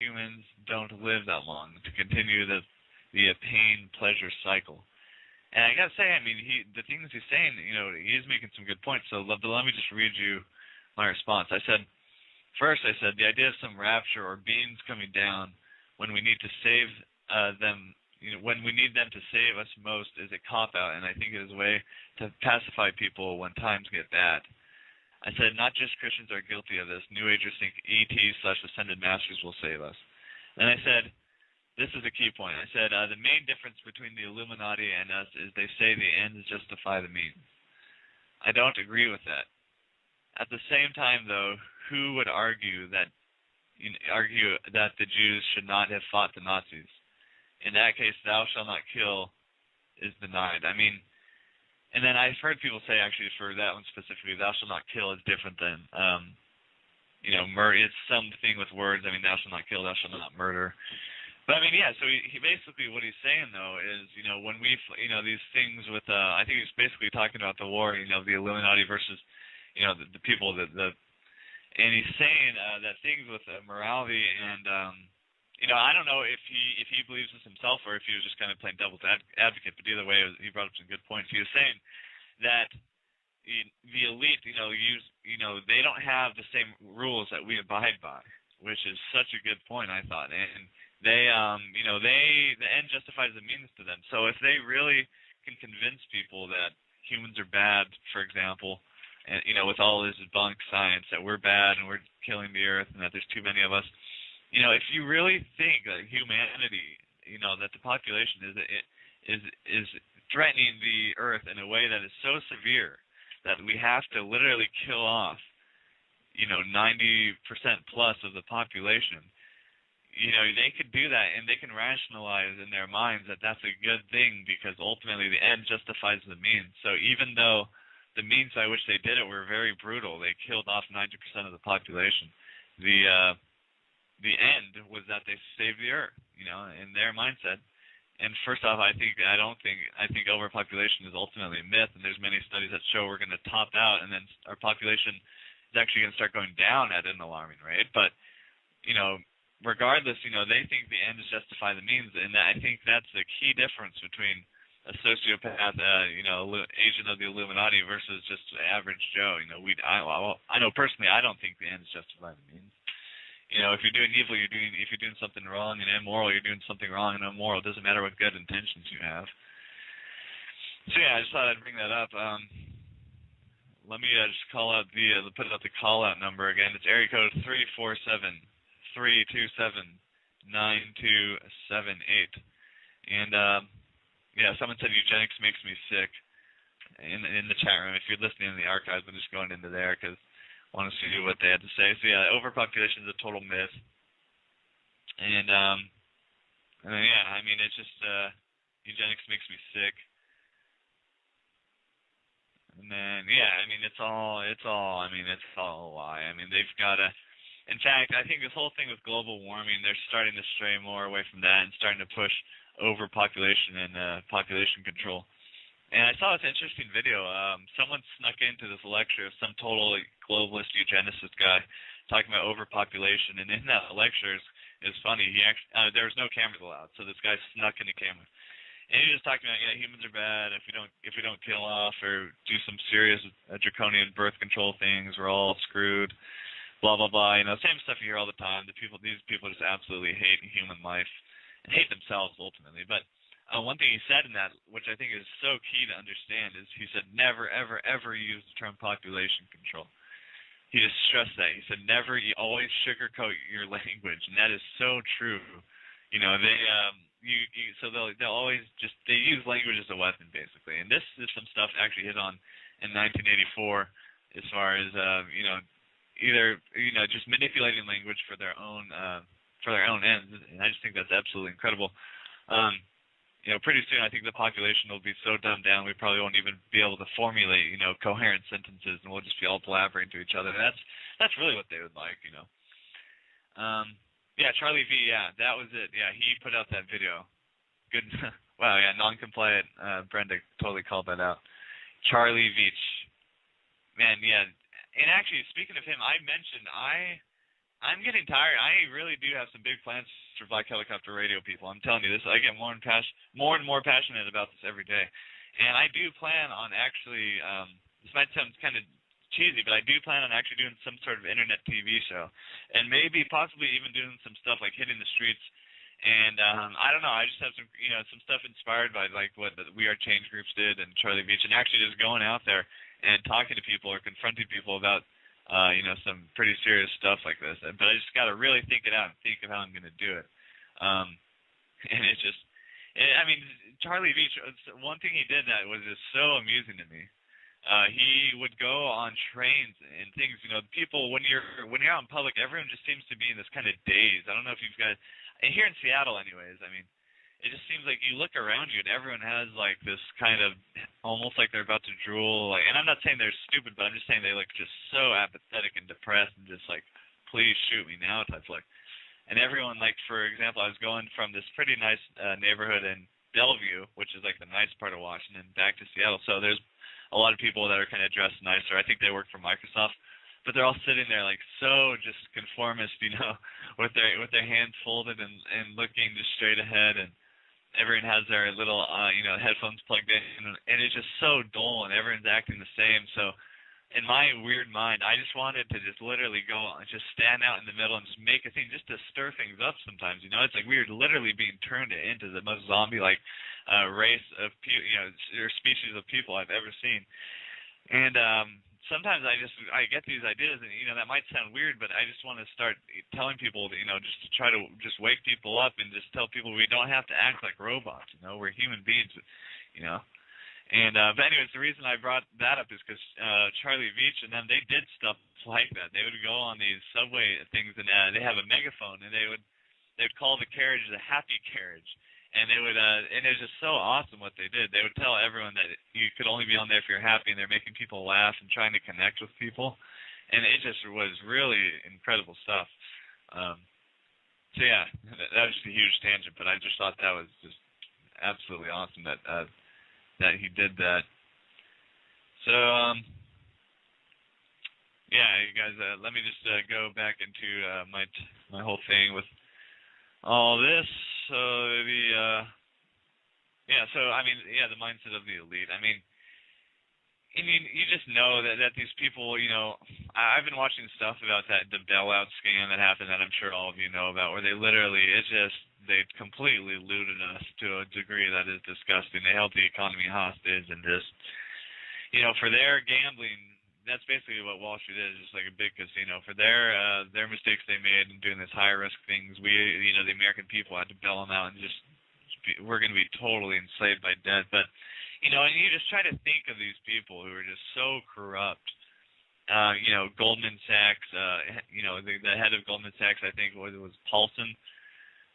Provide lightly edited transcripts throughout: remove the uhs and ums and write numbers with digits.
humans don't live that long to continue the pain-pleasure cycle. And I gotta say, I mean, the things he's saying, he is making some good points. So let me just read you my response. First, I said the idea of some rapture or beings coming down when we need to save them, when we need them to save us most, is a cop-out, and I think it is a way to pacify people when times get bad. I said not just Christians are guilty of this. New Agers think ET/ascended masters will save us. Then I said, this is a key point. I said the main difference between the Illuminati and us is they say the ends justify the means. I don't agree with that. At the same time, though, who would argue that the Jews should not have fought the Nazis? In that case, thou shalt not kill is denied. I mean, and then I've heard people say, actually, for that one specifically, thou shalt not kill is different than, murder. It's something with words. I mean, thou shalt not kill, thou shalt not murder. But I mean, yeah. So he basically what he's saying though is, when we, these things with, I think he's basically talking about the war, the Illuminati versus, the people and he's saying that things with morality and, I don't know if he believes this himself or if he was just kind of playing devil's advocate. But either way, he brought up some good points. He was saying that the elite, they don't have the same rules that we abide by, which is such a good point, I thought, and. The end justifies the means to them. So if they really can convince people that humans are bad, for example, and with all this bunk science that we're bad and we're killing the earth and that there's too many of us, if you really think that humanity, that the population is threatening the earth in a way that is so severe that we have to literally kill off, 90% plus of the population. They could do that, and they can rationalize in their minds that that's a good thing because ultimately the end justifies the means. So even though the means by which they did it were very brutal, they killed off 90% of the population. The end was that they saved the earth, in their mindset. And first off, I think overpopulation is ultimately a myth, and there's many studies that show we're going to top out, and then our population is actually going to start going down at an alarming rate. But regardless, they think the ends justify the means, and I think that's the key difference between a sociopath, agent of the Illuminati versus just the average Joe. I know personally, I don't think the ends justify the means. If you're doing evil, if you're doing something wrong and immoral, you're doing something wrong and immoral. It doesn't matter what good intentions you have. So yeah, I just thought I'd bring that up. Let me just put out the call out number again. It's area code 347-327-9278. And someone said eugenics makes me sick in the chat room. If you're listening in the archives, I'm just going into there because I want to see what they had to say. So yeah, overpopulation is a total myth. And it's just eugenics makes me sick. And then it's all a lie. They've got to. In fact, I think this whole thing with global warming, they're starting to stray more away from that and starting to push overpopulation and population control. And I saw this interesting video. Someone snuck into this lecture of some total globalist eugenicist guy talking about overpopulation. And in that lecture, it's funny. He actually there was no cameras allowed, so this guy snuck into camera. And he was just talking about, humans are bad if we don't kill off or do some serious draconian birth control things, we're all screwed. Blah blah blah. Same stuff you hear all the time. These people just absolutely hate human life and hate themselves ultimately. But one thing he said in that, which I think is so key to understand, is he said never ever ever use the term population control. He just stressed that. He said never. You always sugarcoat your language, and that is so true. So they'll always they use language as a weapon basically. And this is some stuff actually hit on in 1984 as far as either just manipulating language for their own ends, and I just think that's absolutely incredible. Pretty soon I think the population will be so dumbed down we probably won't even be able to formulate coherent sentences, and we'll just be all blabbering to each other. That's really what they would like. Charlie V. Yeah, that was it. Yeah, he put out that video. Good. Wow. Yeah, non-compliant. Brenda totally called that out. Charlie Veach. Man, yeah. And actually, speaking of him, I mentioned I'm getting tired. I really do have some big plans for Black Helicopter Radio people. I'm telling you this. I get more and more passionate about this every day, and I do plan on actually. This might sound kind of cheesy, but I do plan on actually doing some sort of internet TV show, and maybe possibly even doing some stuff like hitting the streets. And I don't know. I just have some stuff inspired by like what the We Are Change groups did and Charlie Beach, and actually just going out there and talking to people or confronting people about some pretty serious stuff like this. But I just got to really think it out and think of how I'm going to do it. And it's just, I mean, Charlie Beach. One thing he did that was just so amusing to me. He would go on trains and things. People when you're out in public, everyone just seems to be in this kind of daze. I don't know if you've got. And here in Seattle, anyways, I mean, it just seems like you look around you and everyone has like this kind of almost like they're about to drool. Like, and I'm not saying they're stupid, but I'm just saying they look just so apathetic and depressed and just like, please shoot me now type look. And everyone, like for example, I was going from this pretty nice neighborhood in Bellevue, which is like the nice part of Washington, back to Seattle. So there's a lot of people that are kind of dressed nicer. I think they work for Microsoft. But they're all sitting there like so just conformist, with their hands folded and looking just straight ahead, and everyone has their little headphones plugged in, and it's just so dull, and everyone's acting the same. So in my weird mind, I just wanted to just literally go and just stand out in the middle and just make a scene, just to stir things up. Sometimes, it's like we were literally being turned into the most zombie-like race of or species of people I've ever seen, and sometimes I get these ideas, and that might sound weird, but I just want to start telling people, just to try to just wake people up and just tell people we don't have to act like robots. We're human beings, And but anyways, the reason I brought that up is because Charlie Beach and them, they did stuff like that. They would go on these subway things, and they have a megaphone, and they'd call the carriage the happy carriage. And they would, and it was just so awesome what they did. They would tell everyone that you could only be on there if you're happy, and they're making people laugh and trying to connect with people. And it just was really incredible stuff. So yeah, that was just a huge tangent, but I just thought that was just absolutely awesome that he did that. So yeah, you guys, let me just go back into my whole thing with all this. So the mindset of the elite. I mean, you just know that these people, I've been watching stuff about the bailout scam that happened that I'm sure all of you know about, where they completely looted us to a degree that is disgusting. They held the economy hostage and just, for their gambling. That's basically what Wall Street is, just like a big casino. For their mistakes they made in doing this high risk things, the American people had to bail them out, and we're going to be totally enslaved by debt. But and you just try to think of these people who are just so corrupt. Goldman Sachs, the head of Goldman Sachs, I think was Paulson,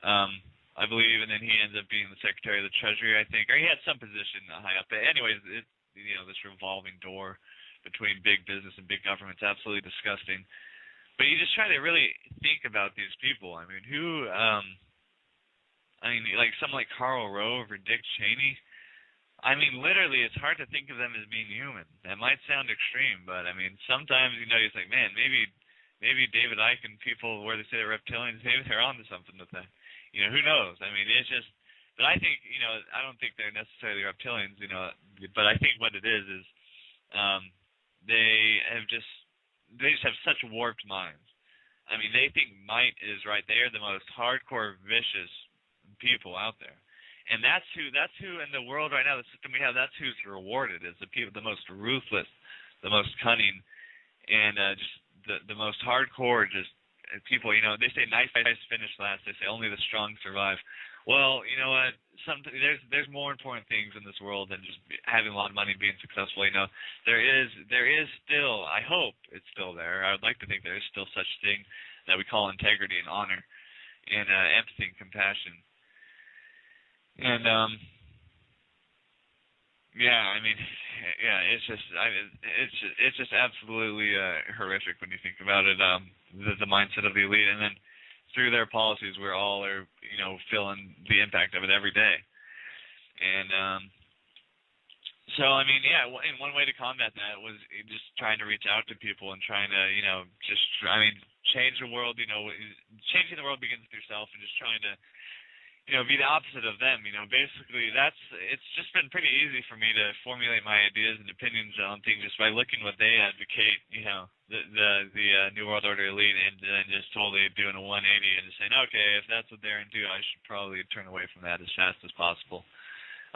I believe, and then he ends up being the Secretary of the Treasury, I think, or he had some position high up. But anyways, this revolving door between big business and big government is absolutely disgusting. But you just try to really think about these people. I mean, like someone like Karl Rove or Dick Cheney. I mean, literally, it's hard to think of them as being human. That might sound extreme, but I mean, sometimes you think, man, maybe David Icke and people where they say they're reptilians, maybe they're onto something with that. Who knows? I mean, it's just. But I think, I don't think they're necessarily reptilians, But I think what it is they just have such warped minds. I mean, they think might is right. They are the most hardcore, vicious people out there, and that's who in the world right now, the system we have, that's who's rewarded, is the people, the most ruthless, the most cunning, and just the most hardcore, just people. They say nice guys finish last. They say only the strong survive. Well, you know what? There's more important things in this world than just having a lot of money and being successful. There is still, I hope it's still there. I would like to think there is still such thing that we call integrity and honor, and empathy and compassion. And it's just absolutely horrific when you think about it. The mindset of the elite, and then through their policies, we all are, feeling the impact of it every day. And so, I mean, yeah, and one way to combat that was just trying to reach out to people and trying to, change the world. Changing the world begins with yourself, and just trying to be the opposite of them. Basically it's just been pretty easy for me to formulate my ideas and opinions on things just by looking what they advocate, the New World Order elite, and then just totally doing a 180 and just saying, okay, if that's what they're into, I should probably turn away from that as fast as possible.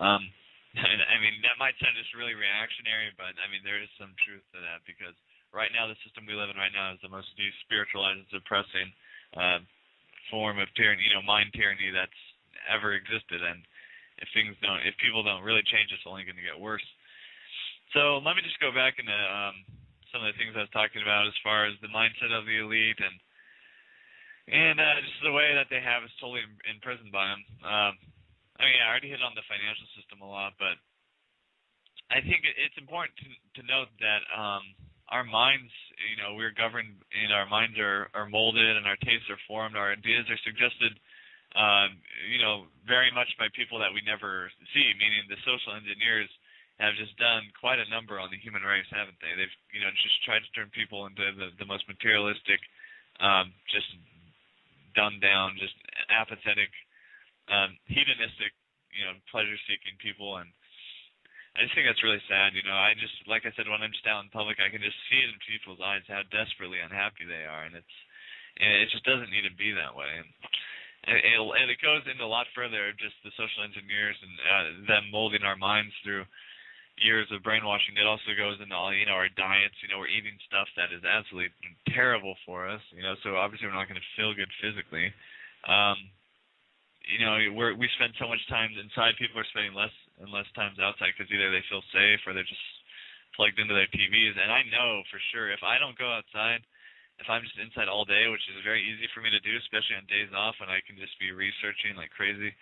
That might sound just really reactionary, but there is some truth to that, because right now the system we live in right now is the most despiritualized and depressing form of tyranny, mind tyranny that's ever existed, and if people don't really change, it's only going to get worse. So let me just go back into some of the things I was talking about as far as the mindset of the elite, and just the way that they have us totally imprisoned by them. I already hit on the financial system a lot, but I think it's important to note that our minds, we're governed, and our minds are molded, and our tastes are formed, our ideas are suggested very much by people that we never see, meaning the social engineers have just done quite a number on the human race, haven't they? They've, just tried to turn people into the most materialistic, just dumbed down, just apathetic, hedonistic, pleasure-seeking people, and I just think that's really sad. Like I said, when I'm just out in public, I can just see it in people's eyes how desperately unhappy they are, and it just doesn't need to be that way. And it goes into a lot further, just the social engineers and them molding our minds through years of brainwashing. It also goes into all, our diets. We're eating stuff that is absolutely terrible for us. So obviously we're not going to feel good physically. We spend so much time inside. People are spending less and less times outside because either they feel safe or they're just plugged into their TVs. And I know for sure if I don't go outside, if I'm just inside all day, which is very easy for me to do, especially on days off when I can just be researching like crazy.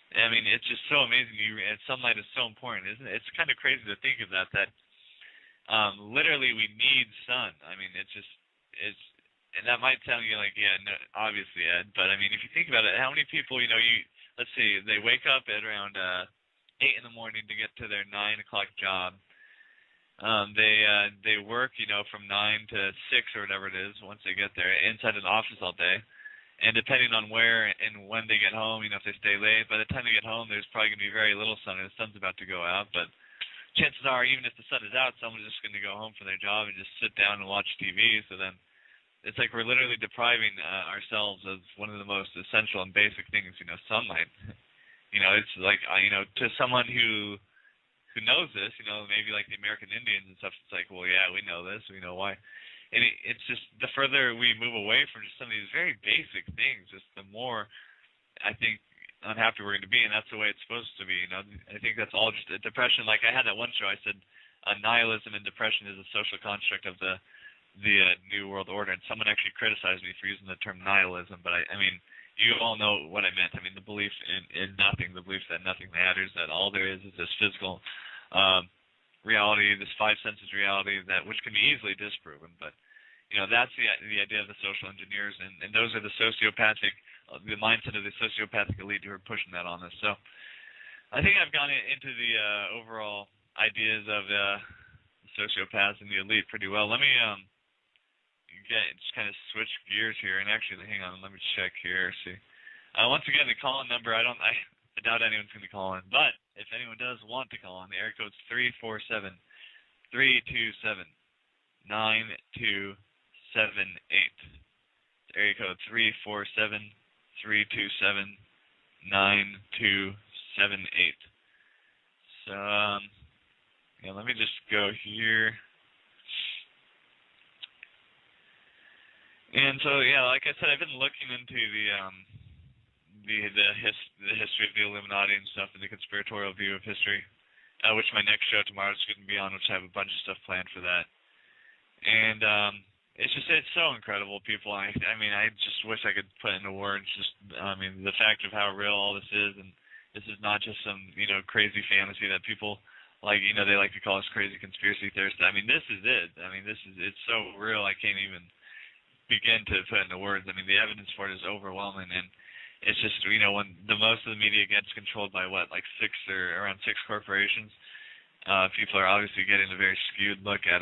It's just so amazing. Sunlight is so important, isn't it? It's kind of crazy to think of that literally we need sun. And that might sound like, yeah, no, obviously, Ed, but if you think about it, how many people, let's see, they wake up at around 8 in the morning to get to their 9 o'clock job. They work, from 9 to 6 or whatever it is once they get there, inside an office all day. And depending on where and when they get home, if they stay late, by the time they get home, there's probably going to be very little sun, and the sun's about to go out. But chances are, even if the sun is out, someone's just going to go home from their job and just sit down and watch TV. So then it's like we're literally depriving ourselves of one of the most essential and basic things, sunlight. It's like, to someone who knows this, maybe like the American Indians and stuff, it's like, well, yeah, we know this, we know why. And it's just the further we move away from just some of these very basic things, just the more, I think, unhappy we're going to be, and that's the way it's supposed to be. I think that's all just a depression. Like I had that one show, I said nihilism and depression is a social construct of the New World Order, and someone actually criticized me for using the term nihilism, but I mean, you all know what I meant. The belief in nothing, the belief that nothing matters, that all there is this physical reality, this five senses reality, which can be easily disproven. But that's the idea of the social engineers, and those are the sociopathic, the mindset of the sociopathic elite who are pushing that on us. So I think I've gone into the overall ideas of the sociopaths and the elite pretty well. Let me just kind of switch gears here, and actually, hang on, let me check here. See, once again, the call-in number. I doubt anyone's going to call in, but if anyone does want to call in, the area code's 347-327-9278. Area code 347-327-9278. So, let me just go here. And so, like I said, I've been looking into the history of the Illuminati and stuff, and the conspiratorial view of history, which my next show tomorrow is going to be on, which I have a bunch of stuff planned for that. And it's so incredible, people. I just wish I could put into words the fact of how real all this is, and this is not just some crazy fantasy that people they like to call us crazy conspiracy theorists. This is it. It's so real I can't even begin to put into words. The evidence for it is overwhelming, and it's just when the most of the media gets controlled by around six corporations, people are obviously getting a very skewed look at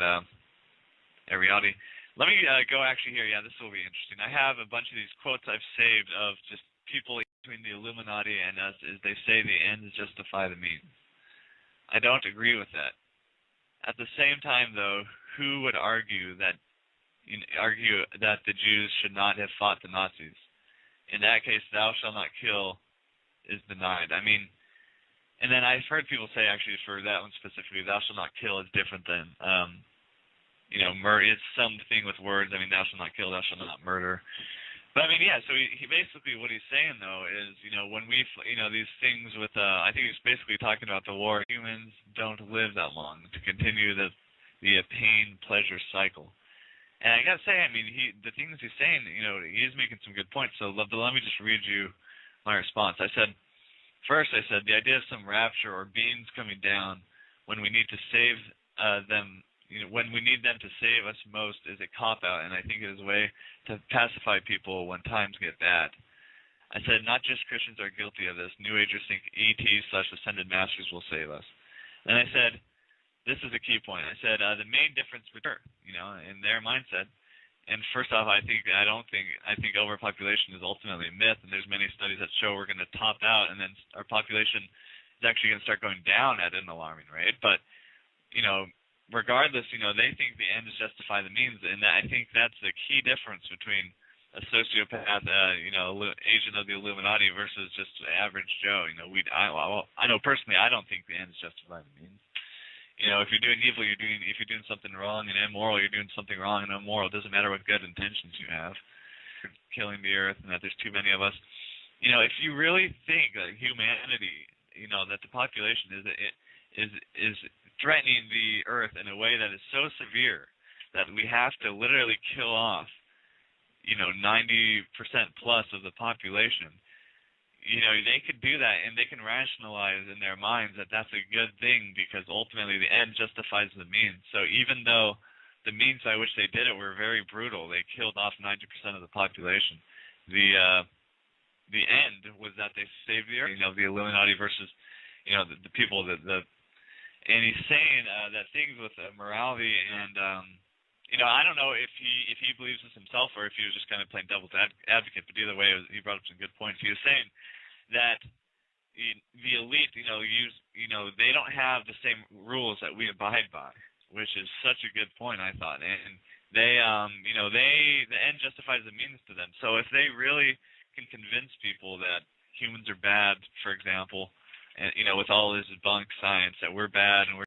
reality. Let me go actually here. Yeah, this will be interesting. I have a bunch of these quotes I've saved of just people between the Illuminati and us is they say the ends justify the means. I don't agree with that. At the same time, though, who would argue that the Jews should not have fought the Nazis? In that case, thou shalt not kill is denied. I mean, and then I've heard people say actually for that one specifically, thou shalt not kill is different than murder. It's something with words. I mean, thou shalt not kill, thou shalt not murder. But I mean, yeah. So he basically what he's saying though is, when we, these things with, I think he's basically talking about the war. Humans don't live that long to continue the pain pleasure cycle. And I gotta say, I mean, the things he's saying, he's making some good points. So let me just read you my response. First I said the idea of some rapture or beings coming down when we need to save them. When we need them to save us most is a cop-out, and I think it is a way to pacify people when times get bad. I said not just Christians are guilty of this. New Agers think ET/ascended masters will save us. And I said, this is a key point. I said the main difference between, in their mindset, and first off, I think overpopulation is ultimately a myth, and there's many studies that show we're going to top out, and then our population is actually going to start going down at an alarming rate. But, regardless, they think the ends justify the means, and I think that's the key difference between a sociopath, agent of the Illuminati versus just average Joe. I know personally, I don't think the ends justify the means. If you're doing evil, if you're doing something wrong and immoral, you're doing something wrong and immoral. It doesn't matter what good intentions you have. You're killing the earth, and that there's too many of us. If you really think that humanity, that the population is threatening the earth in a way that is so severe that we have to literally kill off 90% plus of the population, they could do that, and they can rationalize in their minds that that's a good thing because ultimately the end justifies the means. So even though the means by which they did it were very brutal, they killed off 90% of the population, the end was that they saved the earth. The Illuminati versus the people and he's saying that things with morality and I don't know if he believes this himself or if he was just kind of playing devil's advocate, but either way, he brought up some good points. He was saying that the elite, they don't have the same rules that we abide by, which is such a good point, I thought. And they, the end justifies the means to them. So if they really can convince people that humans are bad, for example, and with all this bunk science that we're bad and we're